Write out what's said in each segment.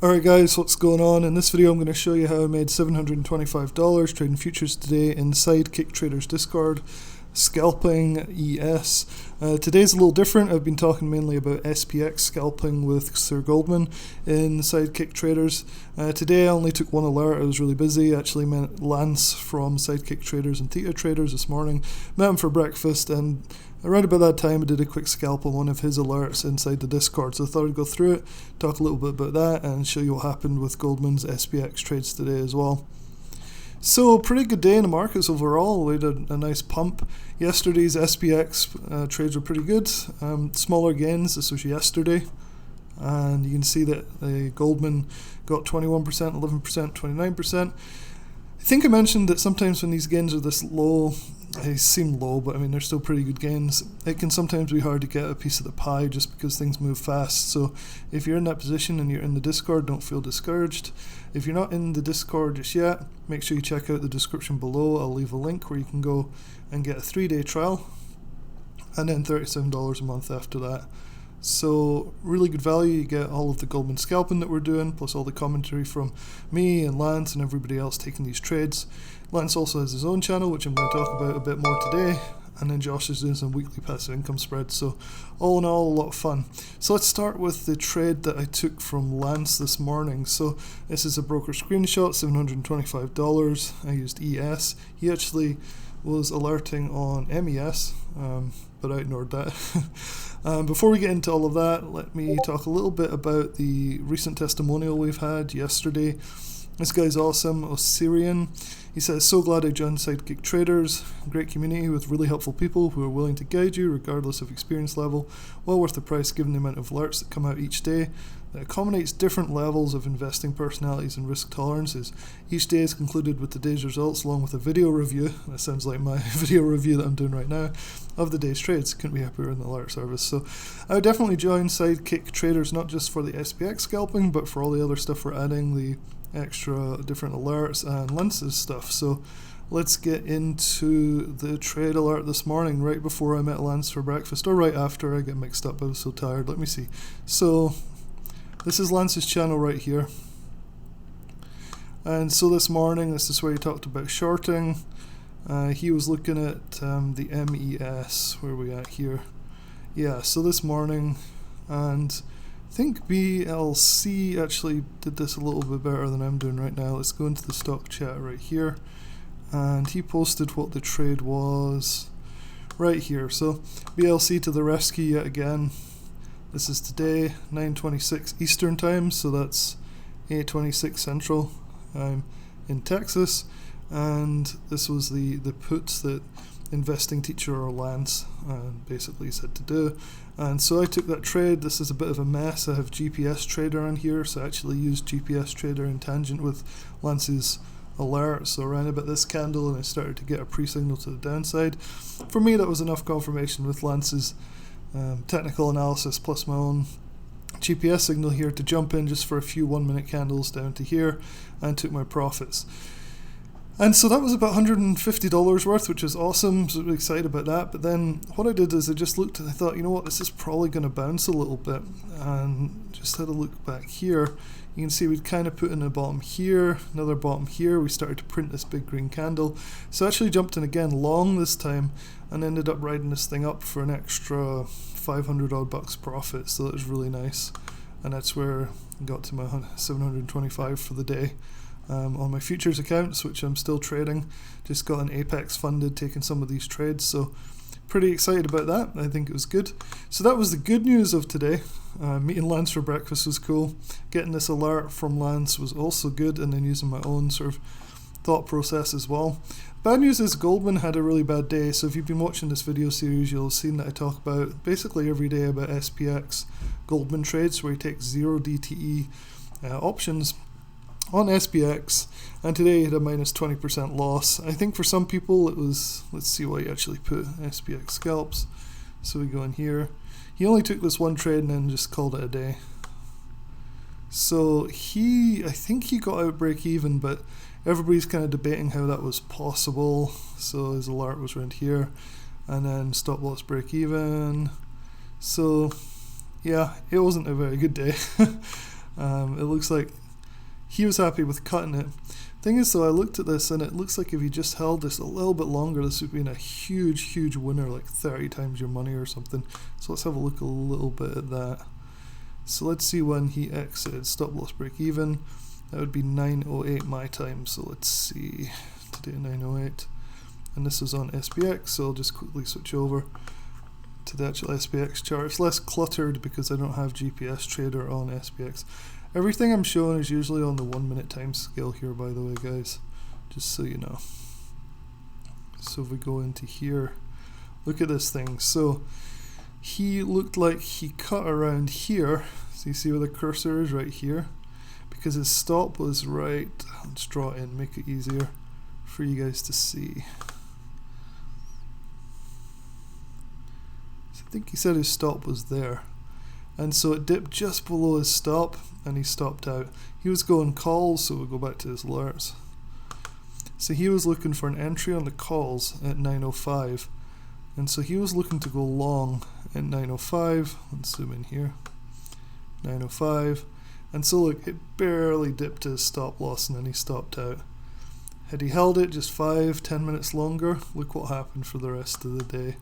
Alright guys, what's going on? In this video I'm going to show you how I made $725 trading futures today in Sidekick Traders Discord, Scalping ES. Today's a little different. I've been talking mainly about SPX scalping with Sir Goldman in Sidekick Traders. Today I only took one alert. I was really busy. I actually met Lance from Sidekick Traders and Theta Traders this morning. Met him for breakfast, and around about that time I did a quick scalp on one of his alerts inside the Discord. So I thought I'd go through it, talk a little bit about that, and show you what happened with Goldman's SPX trades today as well. So pretty good day in the markets overall. We had a nice pump. Yesterday's SPX trades were pretty good. Smaller gains. This was yesterday, and you can see that Goldman got 21%, 11%, 29%. I think I mentioned that sometimes when these gains are this low, they seem low, but I mean they're still pretty good gains. It can sometimes be hard to get a piece of the pie just because things move fast. So if you're in that position and you're in the Discord, don't feel discouraged. If you're not in the Discord just yet, make sure you check out the description below. I'll leave a link where you can go and get a 3-day trial and then $37 a month after that. So really good value. You get all of the Goldman scalping that we're doing, plus all the commentary from me and Lance and everybody else taking these trades. Lance also has his own channel, which I'm going to talk about a bit more today, and then Josh is doing some weekly passive income spreads. So all in all, a lot of fun. So let's start with the trade that I took from Lance this morning. So this is a broker screenshot, $725. I used ES. He actually was alerting on MES, but I ignored that. Before we get into all of that, let me talk a little bit about the recent testimonial we've had yesterday. This guy's awesome, Osirian. He says, "So glad I joined Sidekick Traders. Great community with really helpful people who are willing to guide you regardless of experience level. Well worth the price given the amount of alerts that come out each day. That accommodates different levels of investing personalities and risk tolerances. Each day is concluded with the day's results along with a video review." That sounds like my video review that I'm doing right now of the day's trades. Couldn't be happier in the alert service. So I would definitely join Sidekick Traders, not just for the SPX scalping, but for all the other stuff we're adding, the extra different alerts and lenses stuff. So let's get into the trade alert this morning, right before I met Lance for breakfast, or right after. I get mixed up, I was so tired. Let me see. So this is Lance's channel right here, and so this morning, this is where he talked about shorting. He was looking at the MES. Where are we at here? Yeah, so this morning, and I think BLC actually did this a little bit better than I'm doing right now. Let's go into the stock chat right here, and he posted what the trade was right here. So BLC to the rescue yet again. This is today, 9:26 Eastern time, so that's 8:26 Central. I'm in Texas, and this was the puts that investing teacher or Lance basically said to do. And so I took that trade. This is a bit of a mess. I have GPS Trader on here, so I actually used GPS Trader in tangent with Lance's alert. So I ran about this candle and I started to get a pre-signal to the downside. For me, that was enough confirmation with Lance's technical analysis plus my own GPS signal here to jump in just for a few 1-minute candles down to here and took my profits. And so that was about $150 worth, which is awesome. So really excited about that. But then what I did is I just looked and I thought, you know what, this is probably going to bounce a little bit. And just had a look back here. You can see we'd kind of put in a bottom here, another bottom here. We started to print this big green candle. So I actually jumped in again long this time and ended up riding this thing up for an extra 500 odd bucks profit. So that was really nice. And that's where I got to my 725 for the day. On my futures accounts, which I'm still trading. Just got an Apex funded, taking some of these trades, so pretty excited about that. I think it was good. So that was the good news of today. Meeting Lance for breakfast was cool. Getting this alert from Lance was also good, and then using my own sort of thought process as well. Bad news is Goldman had a really bad day. So if you've been watching this video series, you'll have seen that I talk about basically every day about SPX Goldman trades, where he takes 0 DTE options on SPX, and today he had a minus 20% loss. I think for some people it was, let's see what he actually put, SPX scalps. So we go in here. He only took this one trade and then just called it a day. So I think he got out break even, but everybody's kind of debating how that was possible. So his alert was around here, and then stop loss break even. So yeah, it wasn't a very good day. It looks like he was happy with cutting it. Thing is though, I looked at this and it looks like if you just held this a little bit longer, this would be a huge winner, like 30 times your money or something. So let's have a look a little bit at that. So let's see when he exited. Stop loss break even. That would be 9:08 my time. So let's see, today 9:08, and this is on SPX. So I'll just quickly switch over to the actual SPX chart. It's less cluttered because I don't have GPS Trader on SPX. Everything I'm showing is usually on the 1 minute time scale here, by the way, guys, just so you know. So if we go into here, look at this thing. So he looked like he cut around here. So you see where the cursor is, right here, because his stop was right. Let's draw it in, make it easier for you guys to see. So I think he said his stop was there. And so it dipped just below his stop and he stopped out. He was going calls, so we'll go back to his alerts. So he was looking for an entry on the calls at 9:05. And so he was looking to go long at 9:05. Let's zoom in here. 9:05. And so look, it barely dipped to his stop loss and then he stopped out. Had he held it just 5-10 minutes longer, look what happened for the rest of the day.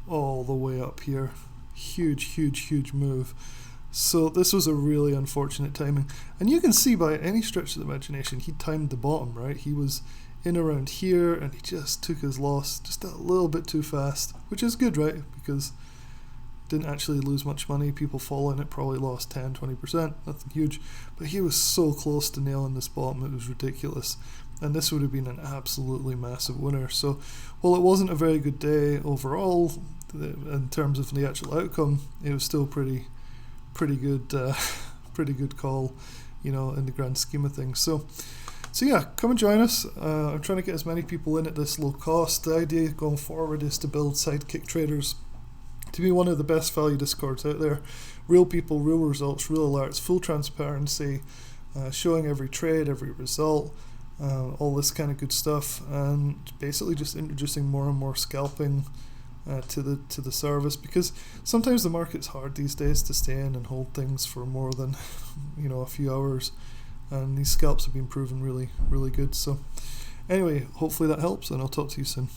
All the way up here. Huge move. So this was a really unfortunate timing. And you can see by any stretch of the imagination, he timed the bottom, right? He was in around here and he just took his loss just a little bit too fast, which is good, right? Because didn't actually lose much money. People following it probably lost 10-20%, nothing huge. But he was so close to nailing this bottom, it was ridiculous. And this would have been an absolutely massive winner. So while it wasn't a very good day overall, in terms of the actual outcome, it was still pretty good call, you know, in the grand scheme of things. So yeah, come and join us. I'm trying to get as many people in at this low cost. The idea going forward is to build Sidekick Traders to be one of the best value discords out there. Real people, real results, real alerts, full transparency, showing every trade, every result, all this kind of good stuff, and basically just introducing more and more scalping to the service, because sometimes the market's hard these days to stay in and hold things for more than a few hours, and these scalps have been proven really good. So anyway, hopefully that helps, and I'll talk to you soon.